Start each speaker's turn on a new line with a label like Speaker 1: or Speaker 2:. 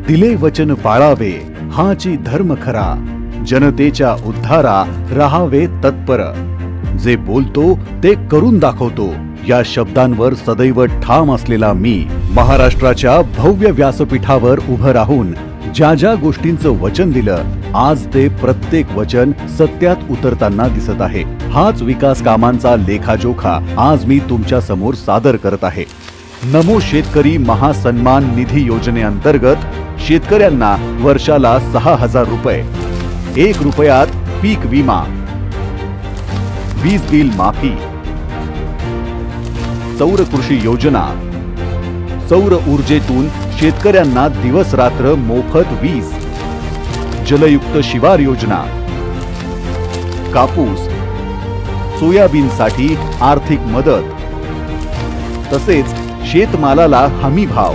Speaker 1: दिले वचन पाळावे हाची धर्म खरा, जनतेच्या उद्धारा रहावे तत्पर, जे बोलतो ते करून दाखवतो या शब्दांवर सदैव ठाम असलेला मी महाराष्ट्राच्या भव्य व्यासपीठावर उभं राहून ज्या ज्या गोष्टींचं वचन दिलं, आज ते प्रत्येक वचन सत्यात उतरताना दिसत आहे। हाच विकास कामांचा लेखाजोखा आज मी तुमच्या समोर सादर करत आहे। नमो शेतकरी महासन्मान निधी योजनेअंतर्गत शेतकऱ्यांना वर्षाला 6,000 रुपये, 1 रुपयात पीक विमा, वीज बिल माफी, सौर कृषी योजना, सौर ऊर्जेतून शेतकऱ्यांना दिवस रात्र मोफत वीज, जलयुक्त शिवार योजना, कापूस सोयाबीनसाठी आर्थिक मदत, तसेच शेतमालाला हमी भाव,